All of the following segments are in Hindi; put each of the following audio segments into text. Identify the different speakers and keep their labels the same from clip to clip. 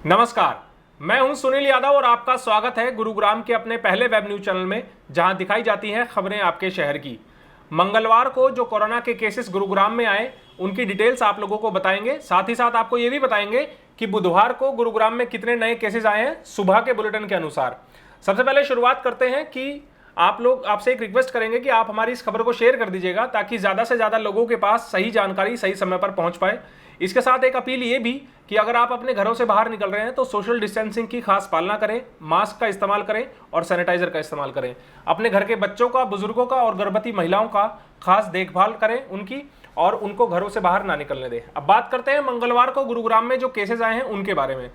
Speaker 1: नमस्कार, मैं हूं सुनील यादव और आपका स्वागत है गुरुग्राम के अपने पहले वेब न्यूज चैनल में, जहां दिखाई जाती हैं खबरें आपके शहर की। मंगलवार को जो कोरोना के केसेस गुरुग्राम में आए, उनकी डिटेल्स आप लोगों को बताएंगे। साथ ही साथ आपको ये भी बताएंगे कि बुधवार को गुरुग्राम में कितने नए केसेस आए हैं सुबह के बुलेटिन के अनुसार। सबसे पहले शुरुआत करते हैं कि आपसे एक रिक्वेस्ट करेंगे कि आप हमारी इस खबर को शेयर कर दीजिएगा, ताकि ज़्यादा से ज़्यादा लोगों के पास सही जानकारी सही समय पर पहुंच पाए। इसके साथ एक अपील ये भी कि अगर आप अपने घरों से बाहर निकल रहे हैं तो सोशल डिस्टेंसिंग की खास पालना करें, मास्क का इस्तेमाल करें और सैनिटाइजर का इस्तेमाल करें। अपने घर के बच्चों का, बुजुर्गों का और गर्भवती महिलाओं का खास देखभाल करें उनकी, और उनको घरों से बाहर ना निकलने दें। अब बात करते हैं मंगलवार को गुरुग्राम में जो केसेस आए हैं उनके बारे में।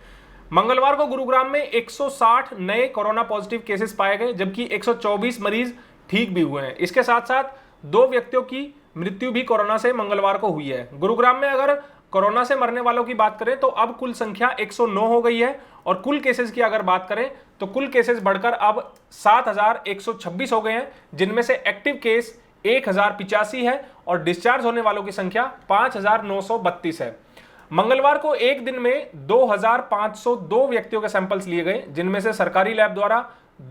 Speaker 1: मंगलवार को गुरुग्राम में 160 नए कोरोना पॉजिटिव केसेस पाए गए, जबकि 124 मरीज ठीक भी हुए हैं। इसके साथ साथ 2 व्यक्तियों की मृत्यु भी कोरोना से मंगलवार को हुई है। गुरुग्राम में अगर कोरोना से मरने वालों की बात करें तो अब कुल संख्या 109 हो गई है, और कुल केसेस की अगर बात करें तो कुल केसेस बढ़कर अब 7126 हो गए हैं, जिनमें से एक्टिव केस 1085 है और डिस्चार्ज होने वालों की संख्या 5932 है। मंगलवार को एक दिन में 2502 व्यक्तियों के सैंपल्स लिए गए, जिनमें से सरकारी लैब द्वारा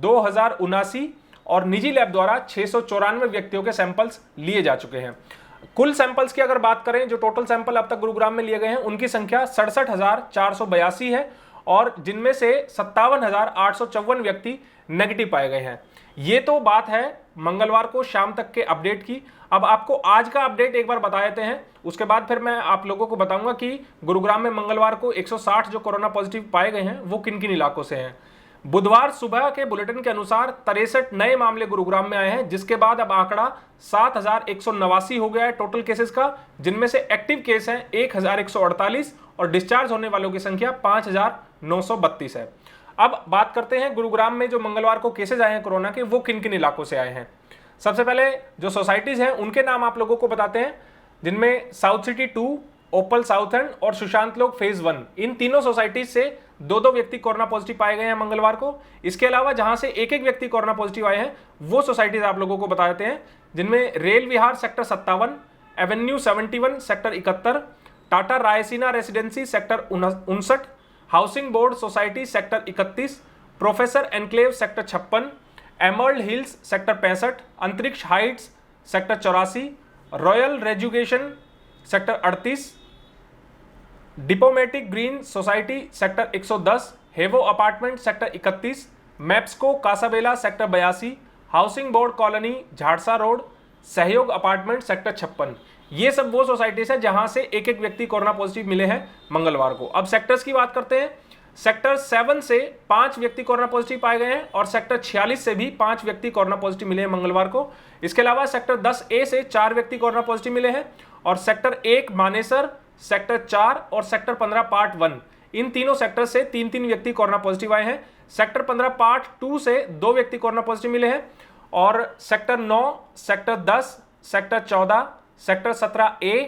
Speaker 1: 2079 और निजी लैब द्वारा 694 व्यक्तियों के सैंपल्स लिए जा चुके हैं। कुल सैंपल्स की अगर बात करें, जो टोटल सैंपल अब तक गुरुग्राम में लिए गए हैं, उनकी संख्या 67,482 है, और जिनमें से 57,854 व्यक्ति नेगेटिव पाए गए हैं। ये तो बात है मंगलवार को शाम तक के अपडेट की। अब आपको आज का अपडेट एक बार बता देते हैं, उसके बाद फिर मैं आप लोगों को बताऊंगा कि गुरुग्राम में मंगलवार को 160 जो कोरोना पॉजिटिव पाए गए हैं वो किन किन इलाकों से हैं। बुधवार सुबह के बुलेटिन के अनुसार 63 नए मामले गुरुग्राम में आए हैं, जिसके बाद अब आंकड़ा 7189 हो गया है टोटल केसेस का, जिनमें से एक्टिव केस हैं 1148 और डिस्चार्ज होने वालों की संख्या 5932 है। अब बात करते हैं गुरुग्राम में जो मंगलवार को केसेस आए हैं कोरोना के, वो किन किन इलाकों से आए हैं। सबसे पहले जो सोसाइटीज हैं उनके नाम आप लोगों को बताते हैं, जिनमें south city 2, opal south end और सुशांत लोक फेज 1, इन तीनों सोसाइटीज से 2-2 व्यक्ति कोरोना पॉजिटिव पाए गए हैं मंगलवार को। इसके अलावा जहां से एक व्यक्ति कोरोना पॉजिटिव आए हैं वो सोसाइटीज आप लोगों को बता देते हैं, जिनमें Rail Vihar sector 57, avenue 71 sector 71, Tata Raisina residency sector 59, housing board society sector 31, professor enclave sector 56, emerald hills sector 65, Antariksh heights sector 84, royal रेजुकेशन sector 38, diplomatic green society sector 110, हेवो apartment sector 31, Mapsko Casabella sector 82, housing board colony Jharsa road, Sahyog apartment sector 56। ये सब वो सोसाइटीज है जहां से एक व्यक्ति कोरोना पॉजिटिव मिले हैं मंगलवार को। अब सेक्टर्स की बात करते हैं। सेक्टर 7 से 5 व्यक्ति कोरोना पॉजिटिव पाए गए हैं, और सेक्टर 46 से भी 5 व्यक्ति कोरोना पॉजिटिव मिले हैं मंगलवार को। इसके अलावा सेक्टर 10A से 4 व्यक्ति कोरोना पॉजिटिव मिले हैं, और सेक्टर 1 मानेसर, सेक्टर 4 और सेक्टर 15 पार्ट 1, इन तीनों सेक्टर से 3-3 व्यक्ति कोरोना पॉजिटिव आए हैं। सेक्टर 15 पार्ट 2 से 2 व्यक्ति कोरोना पॉजिटिव मिले हैं, और sector 9, sector 10, sector 14, sector 17A,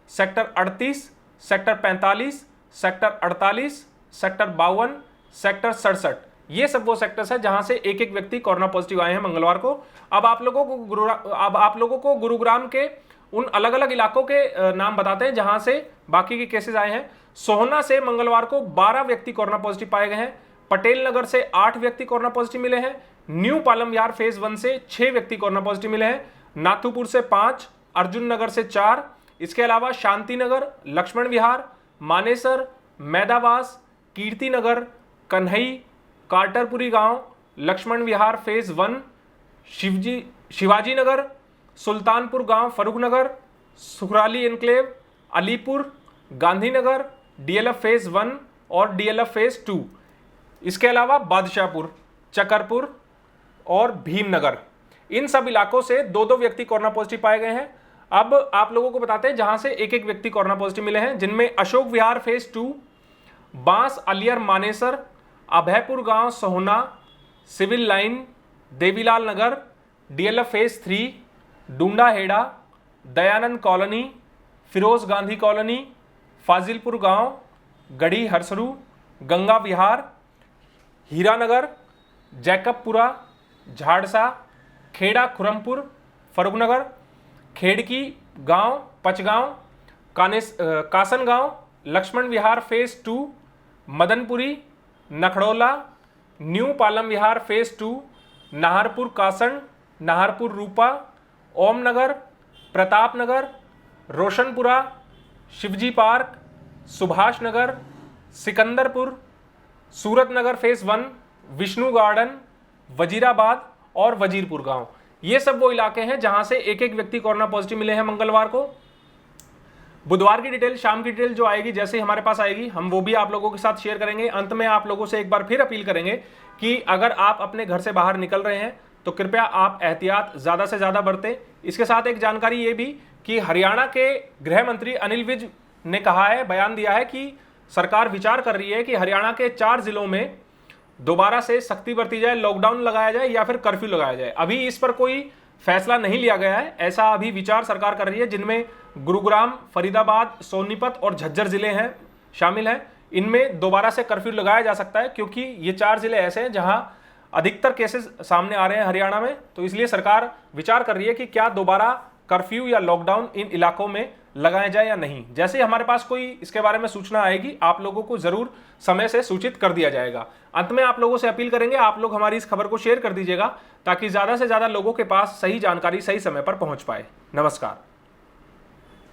Speaker 1: sector 38, sector 45, sector 48, sector 52, sector 67, ये सब वो सेक्टर्स है जहां से एक व्यक्ति कोरोना पॉजिटिव आए हैं मंगलवार को। अब आप लोगों को गुरुग्राम के उन अलग अलग इलाकों के नाम बताते हैं जहां से बाकी के केसेस आए हैं। सोहना से मंगलवार को 12 व्यक्ति कोरोना पॉजिटिव पाए गए हैं। पटेल नगर से 8 व्यक्ति कोरोना पॉजिटिव मिले हैं। न्यू पालम विहार फेज 1 से 6 व्यक्ति कोरोना पॉजिटिव मिले हैं। नाथुपुर से 5, अर्जुन नगर से 4, इसके अलावा शांति नगर, लक्ष्मण विहार, मानेसर, मैदावास, कीर्ति नगर, कन्हई, कार्टरपुरी गांव, लक्ष्मण विहार फेज 1, शिवाजी नगर, सुल्तानपुर गांव, Farrukhnagar, Sukhrali enclave, Alipur, Gandhinagar, DLF phase 1 और डीएलएफ फेज 2, इसके अलावा बादशाहपुर, चकरपुर और भीमनगर, इन सब इलाकों से 2-2 व्यक्ति कोरोना पॉजिटिव पाए गए हैं। अब आप लोगों को बताते हैं जहां से एक व्यक्ति कोरोना पॉजिटिव मिले हैं, जिनमें अशोक विहार फेज 2, बांस अलियर मानेसर, अभयपुर गांव सोहना, सिविल लाइन, देवीलाल नगर, डीएलएफ फेज 3, डूंडा हेड़ा, दयानंद कॉलोनी, फिरोज गांधी कॉलोनी, फाजिलपुर गांव, गढ़ी हरसरू, गंगा विहार, हीरानगर, जैकबपुरा, झाड़सा, खेड़ा खुरमपुर, फरूखनगर, खेड़की गांव, पचगांव, कासनगांव, लक्ष्मण विहार फेज 2, मदनपुरी, नखड़ोला, न्यू पालम विहार फेज 2, नाहरपुर कासन, नाहरपुर रूपा, ओमनगर, प्रताप नगर, रोशनपुरा, शिवजी पार्क, सुभाष नगर, सिकंदरपुर, सूरत नगर फेज 1, विष्णु गार्डन, वजीराबाद और वजीरपुर गांव। ये सब वो इलाके हैं जहां से एक एक व्यक्ति कोरोना पॉजिटिव मिले हैं मंगलवार को। बुधवार की डिटेल, शाम की डिटेल जो आएगी, जैसे ही हमारे पास आएगी हम वो भी आप लोगों के साथ शेयर करेंगे। अंत में आप लोगों से एक बार फिर अपील करेंगे कि अगर आप अपने घर से बाहर निकल रहे हैं तो कृपया आप एहतियात ज़्यादा से ज़्यादा बरतें। इसके साथ एक जानकारी ये भी कि हरियाणा के गृह मंत्री अनिल विज ने कहा है, बयान दिया है कि सरकार विचार कर रही है कि हरियाणा के 4 जिलों में दोबारा से सख्ती बरती जाए, लॉकडाउन लगाया जाए या फिर कर्फ्यू लगाया जाए। अभी इस पर कोई फैसला नहीं लिया गया है, ऐसा अभी विचार सरकार कर रही है, जिनमें गुरुग्राम, फरीदाबाद, सोनीपत और झज्जर जिले हैं शामिल हैं। इनमें दोबारा से कर्फ्यू लगाया जा सकता है क्योंकि ये 4 जिले ऐसे हैं जहां अधिकतर केसेस सामने आ रहे हैं हरियाणा में। तो इसलिए सरकार विचार कर रही है कि क्या दोबारा कर्फ्यू या लॉकडाउन इन इलाकों में लगाया जाए या नहीं। जैसे ही हमारे पास कोई इसके बारे में सूचना आएगी आप लोगों को जरूर समय से सूचित कर दिया जाएगा। अंत में आप लोगों से अपील करेंगे, आप लोग हमारी इस खबर को शेयर कर दीजिएगा ताकि ज्यादा से ज्यादा लोगों के पास सही जानकारी सही समय पर पहुंच पाए। नमस्कार।